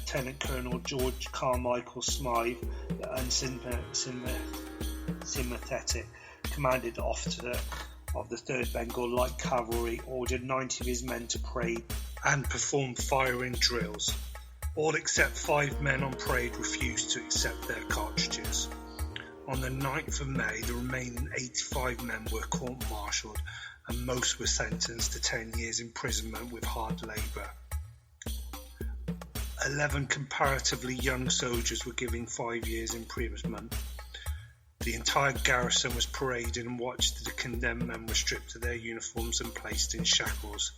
Lieutenant Colonel George Carmichael Smythe, the unsympathetic commanding officer of the 3rd Bengal Light Cavalry, ordered 90 of his men to parade and perform firing drills. All except 5 men on parade refused to accept their cartridges. On the 9th of May, the remaining 85 men were court-martialed and most were sentenced to 10 years imprisonment with hard labour. 11 comparatively young soldiers were given 5 years imprisonment. The entire garrison was paraded and watched as the condemned men were stripped of their uniforms and placed in shackles.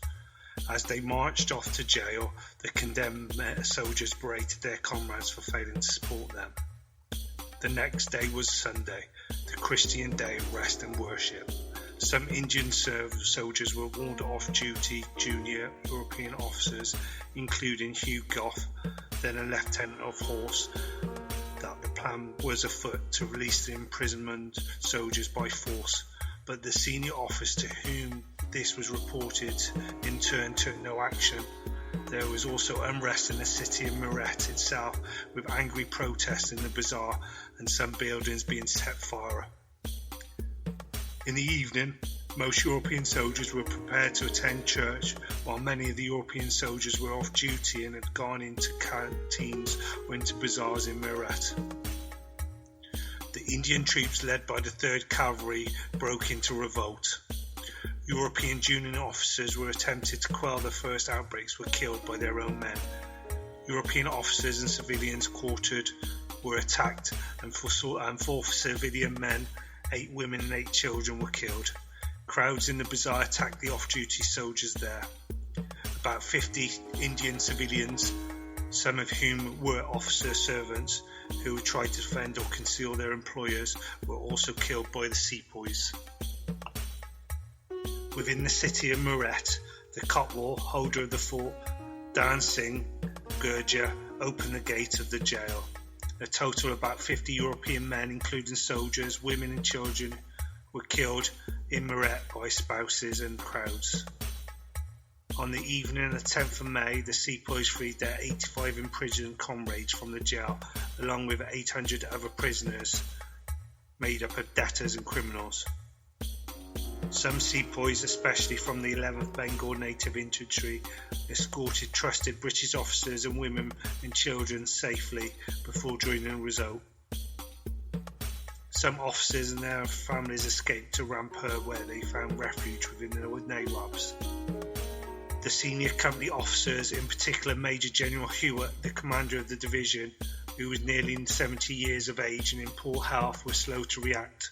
As they marched off to jail, the condemned soldiers berated their comrades for failing to support them. The next day was Sunday, the Christian day of rest and worship. Some Indian soldiers were warned off duty junior European officers, including Hugh Gough, then a lieutenant of horse, that the plan was afoot to release the imprisoned soldiers by force, but the senior officer to whom this was reported in turn took no action. There was also unrest in the city of Meerut itself, with angry protests in the bazaar and some buildings being set fire. In the evening, most European soldiers were prepared to attend church, while many of the European soldiers were off duty and had gone into canteens or into bazaars in Meerut. The Indian troops led by the 3rd Cavalry broke into revolt. European junior officers who attempted to quell the first outbreaks were killed by their own men. European officers and civilians quartered were attacked, and 4 civilian men, 8 women and 8 children were killed. Crowds in the bazaar attacked the off-duty soldiers there. About 50 Indian civilians, some of whom were officer servants who tried to defend or conceal their employers, were also killed by the sepoys. Within the city of Meerut, the Kotwal, holder of the fort, Dan Singh Gurjar, opened the gate of the jail. A total of about 50 European men, including soldiers, women and children, were killed in Meerut by spouses and crowds. On the evening of the 10th of May, the sepoys freed their 85 imprisoned comrades from the jail, along with 800 other prisoners, made up of debtors and criminals. Some sepoys, especially from the 11th Bengal Native Infantry, escorted trusted British officers and women and children safely before joining the revolt. Some officers and their families escaped to Rampur, where they found refuge within the Nawabs. The senior company officers, in particular Major General Hewitt, the commander of the division, who was nearly 70 years of age and in poor health, were slow to react.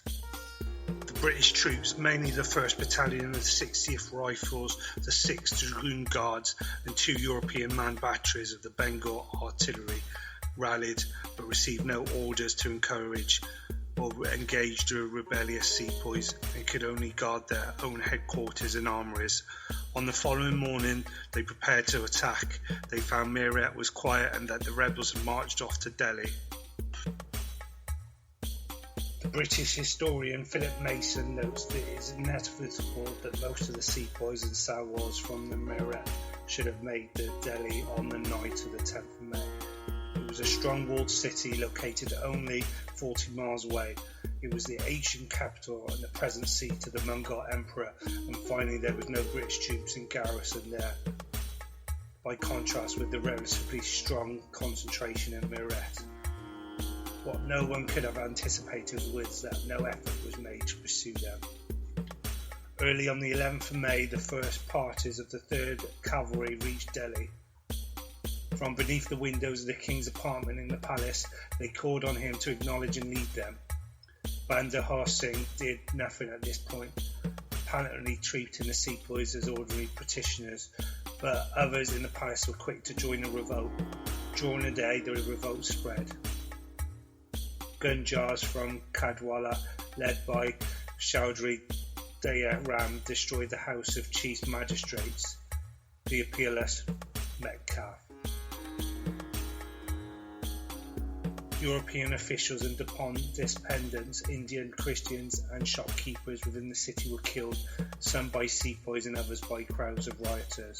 The British troops, mainly the 1st Battalion of the 60th Rifles, the 6th Dragoon Guards and 2 European manned batteries of the Bengal Artillery, rallied but received no orders to encourage or engage the rebellious sepoys and could only guard their own headquarters and armories. On the following morning, they prepared to attack. They found Meerut was quiet and that the rebels had marched off to Delhi. The British historian Philip Mason notes that it is inevitable that most of the sepoys and sawars from the Meerut should have made the Delhi on the night of the 10th of May. It was a strong-walled city located only 40 miles away. It was the ancient capital and the present seat of the Mongol Emperor, and finally there was no British troops in garrison there, by contrast with the relatively strong concentration in Meerut. What no one could have anticipated was that no effort was made to pursue them. Early on the 11th of May, the first parties of the 3rd Cavalry reached Delhi. From beneath the windows of the king's apartment in the palace, they called on him to acknowledge and lead them. Bandar Singh did nothing at this point, apparently treating the sepoys as ordinary petitioners, but others in the palace were quick to join the revolt. During the day, the revolt spread. Gunjars from Kadwala, led by Chaudhry Daya Ram, destroyed the House of Chief Magistrates, the Appealus Metcalfe. European officials and dependents, Indian Christians and shopkeepers within the city were killed, some by sepoys and others by crowds of rioters.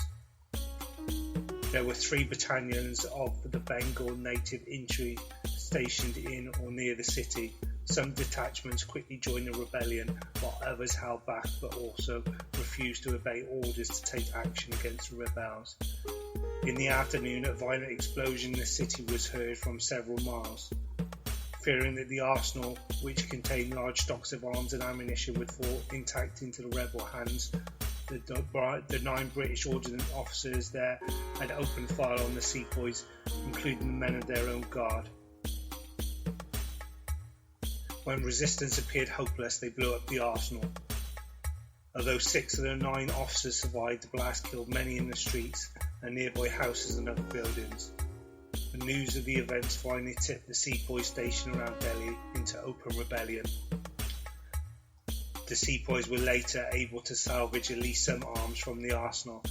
There were 3 battalions of the Bengal native infantry stationed in or near the city. Some detachments quickly joined the rebellion, while others held back but also refused to obey orders to take action against the rebels. In the afternoon, a violent explosion in the city was heard from several miles. Fearing that the arsenal, which contained large stocks of arms and ammunition, would fall intact into the rebel hands, the 9 British ordnance officers there had opened fire on the sepoys, including the men of their own guard. When resistance appeared hopeless, they blew up the arsenal. Although 6 of the 9 officers survived, the blast killed many in the streets and nearby houses and other buildings. The news of the events finally tipped the sepoys stationed around Delhi into open rebellion. The sepoys were later able to salvage at least some arms from the arsenal,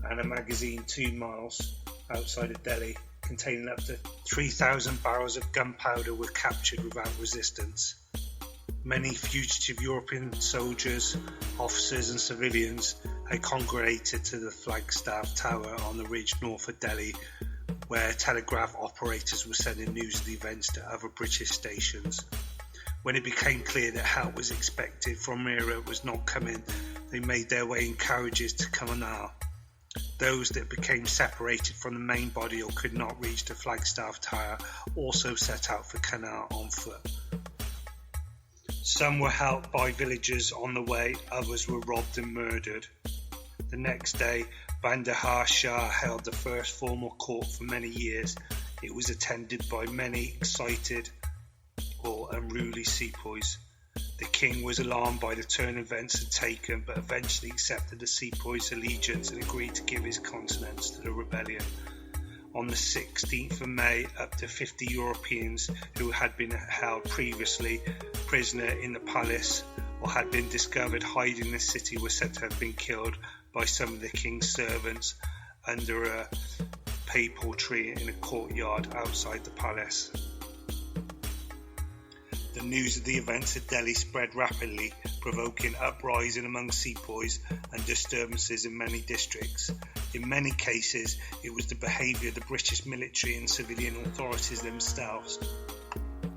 and a magazine 2 miles outside of Delhi containing up to 3,000 barrels of gunpowder were captured without resistance. Many fugitive European soldiers, officers and civilians had congregated to the Flagstaff Tower on the ridge north of Delhi, where telegraph operators were sending news of the events to other British stations. When it became clear that help was expected from Meerut was not coming, they made their way in carriages to Kanal. Those that became separated from the main body or could not reach the Flagstaff Tower also set out for Kanal on foot. Some were helped by villagers on the way, others were robbed and murdered. The next day, Bandar Shah held the first formal court for many years. It was attended by many excited or unruly sepoys. The king was alarmed by the turn events had taken, but eventually accepted the sepoys' allegiance and agreed to give his countenance to the rebellion. On the 16th of May, up to 50 Europeans who had been held previously prisoner in the palace or had been discovered hiding in the city were said to have been killed by some of the king's servants under a papal tree in a courtyard outside the palace. The news of the events at Delhi spread rapidly, provoking uprising among sepoys and disturbances in many districts. In many cases, it was the behaviour of the British military and civilian authorities themselves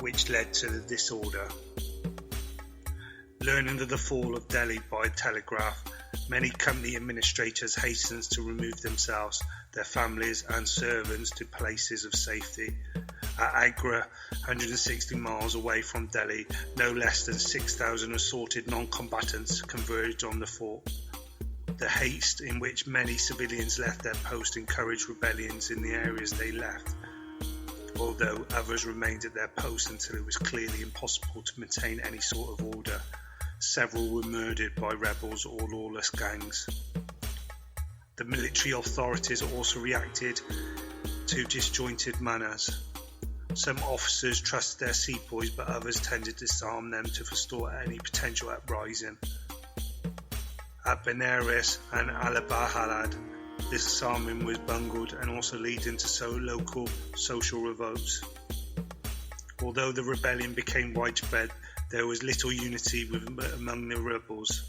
which led to the disorder. Learning of the fall of Delhi by telegraph, many company administrators hastened to remove themselves, their families and servants to places of safety. At Agra, 160 miles away from Delhi, no less than 6,000 assaulted non-combatants converged on the fort. The haste in which many civilians left their post encouraged rebellions in the areas they left, although others remained at their posts until it was clearly impossible to maintain any sort of order. Several were murdered by rebels or lawless gangs. The military authorities also reacted to disjointed manners. Some officers trusted their sepoys, but others tended to disarm them to forestall any potential uprising. At Benares and Allahabad, this disarming was bungled and also leading to local social revolts. Although the rebellion became widespread, there was little unity among the rebels.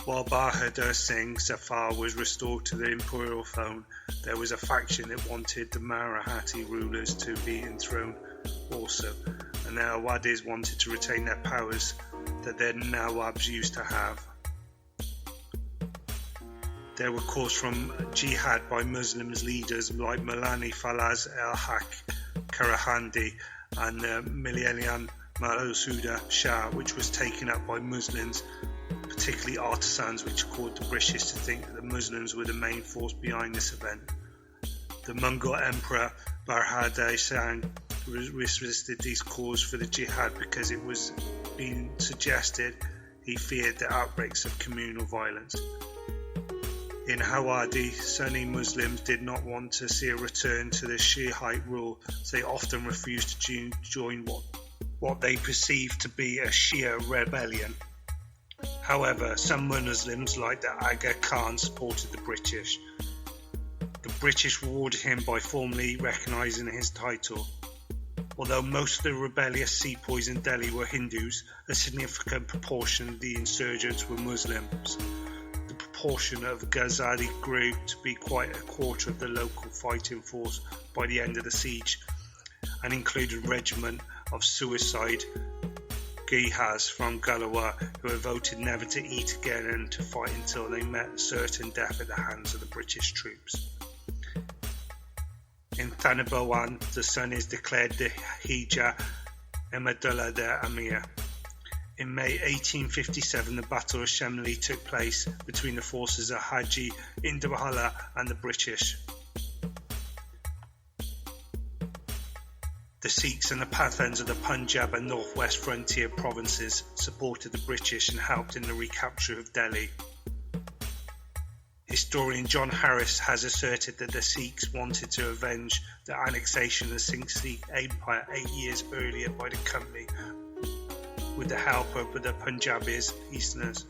While Bahadur Singh Zafar was restored to the imperial throne, there was a faction that wanted the Marathi rulers to be enthroned also, and the Awadis wanted to retain their powers that their Nawabs used to have. There were calls from jihad by Muslim leaders like Maulana Fazl al-Haq Karahandi and the Millennium Masuda Shah, which was taken up by Muslims, particularly artisans, which caused the British to think that the Muslims were the main force behind this event. The Mongol Emperor Bahadur Shah resisted these calls for the jihad because it was being suggested he feared the outbreaks of communal violence. In Hawadi, Sunni Muslims did not want to see a return to the Shiite rule, so they often refused to join what they perceived to be a Shia rebellion. However, some Muslims, like the Aga Khan, supported the British. The British rewarded him by formally recognising his title. Although most of the rebellious sepoys in Delhi were Hindus, a significant proportion of the insurgents were Muslims. The portion of Ghazali grew to be quite a quarter of the local fighting force by the end of the siege, and included a regiment of suicide Gihas from Gwalior who had voted never to eat again and to fight until they met certain death at the hands of the British troops. In Thanabawan, the sun is declared the Hija Emadullah the Amir. In May 1857, the Battle of Shamli took place between the forces of Haji Indabullah and the British. The Sikhs and the Pathans of the Punjab and northwest frontier provinces supported the British and helped in the recapture of Delhi. Historian John Harris has asserted that the Sikhs wanted to avenge the annexation of the Sikh Empire 8 years earlier by the company with the help of the Punjabis, Easterners.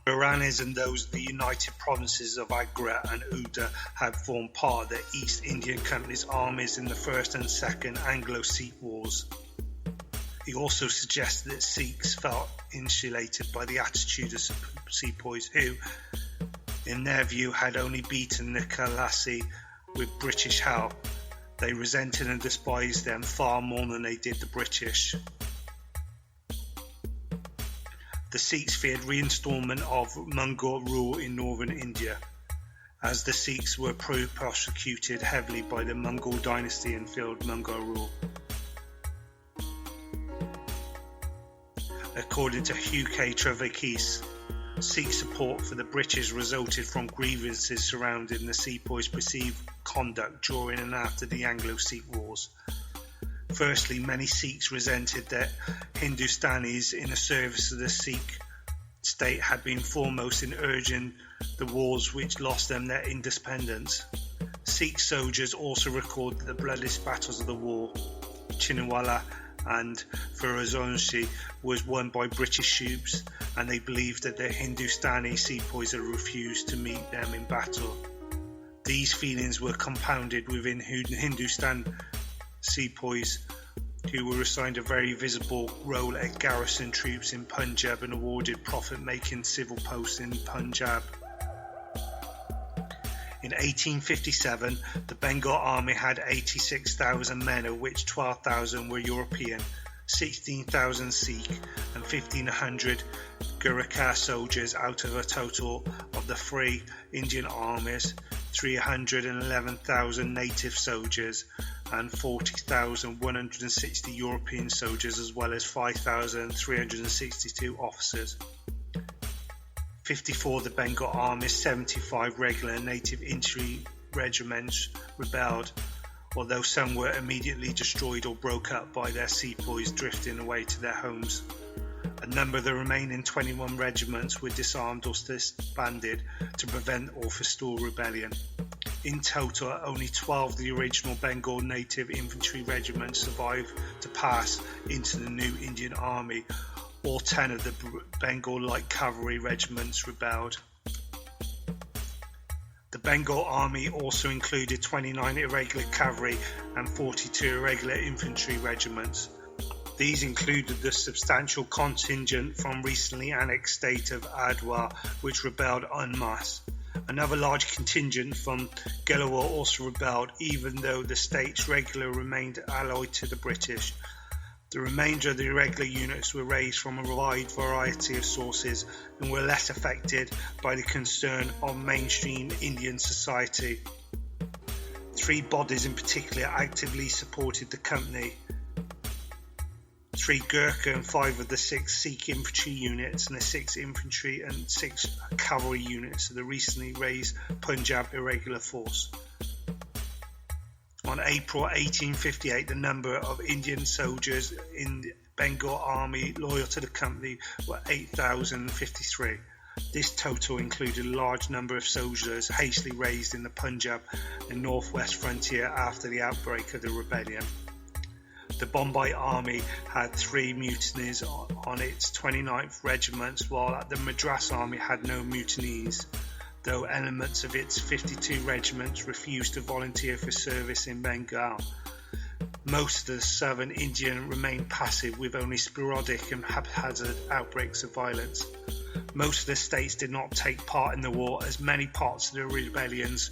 Baranis and those of the United Provinces of Agra and Ouda had formed part of the East Indian Company's armies in the First and Second Anglo-Sikh Wars. He also suggested that Sikhs felt insulated by the attitude of sepoys who, in their view, had only beaten the Khalasi with British help. They resented and despised them far more than they did the British. The Sikhs feared reinstalment of Mongol rule in northern India, as the Sikhs were persecuted heavily by the Mongol dynasty and feared Mongol rule. According to Hugh K. Trevikis, Sikh support for the British resulted from grievances surrounding the sepoys' perceived conduct during and after the Anglo-Sikh Wars. Firstly, many Sikhs resented that Hindustanis in the service of the Sikh state had been foremost in urging the wars which lost them their independence. Sikh soldiers also recorded the bloodiest battles of the war. Chinwala and Firozonshi was won by British troops, and they believed that the Hindustani sepoys had refused to meet them in battle. These feelings were compounded within Hindustan sepoys, who were assigned a very visible role as garrison troops in Punjab and awarded profit-making civil posts in Punjab. In 1857, the Bengal army had 86,000 men, of which 12,000 were European, 16,000 Sikh, and 1,500 Gurkha soldiers out of a total of the three Indian armies, 311,000 native soldiers, and 40,160 European soldiers, as well as 5,362 officers. 54 of the Bengal Army's 75 regular native infantry regiments rebelled, although some were immediately destroyed or broke up by their sepoys drifting away to their homes. A number of the remaining 21 regiments were disarmed or disbanded to prevent or forestall rebellion. In total, only 12 of the original Bengal native infantry regiments survived to pass into the new Indian Army. All 10 of the Bengal light cavalry regiments rebelled. The Bengal Army also included 29 irregular cavalry and 42 irregular infantry regiments. These included the substantial contingent from recently annexed state of Adwa, which rebelled en masse. Another large contingent from Gwalior also rebelled, even though the state's regular remained allied to the British. The remainder of the irregular units were raised from a wide variety of sources and were less affected by the concern of mainstream Indian society. 3 bodies in particular actively supported the company. 3 Gurkha and 5 of the 6 Sikh infantry units and the 6 infantry and 6 cavalry units of the recently raised Punjab irregular force. On April 1858, the number of Indian soldiers in the Bengal Army loyal to the company were 8,053. This total included a large number of soldiers hastily raised in the Punjab and northwest frontier after the outbreak of the rebellion. The Bombay Army had 3 mutinies on its 29th regiments, while the Madras Army had no mutinies, though elements of its 52 regiments refused to volunteer for service in Bengal. Most of the southern Indian remained passive, with only sporadic and haphazard outbreaks of violence. Most of the states did not take part in the war, as many parts of the rebellions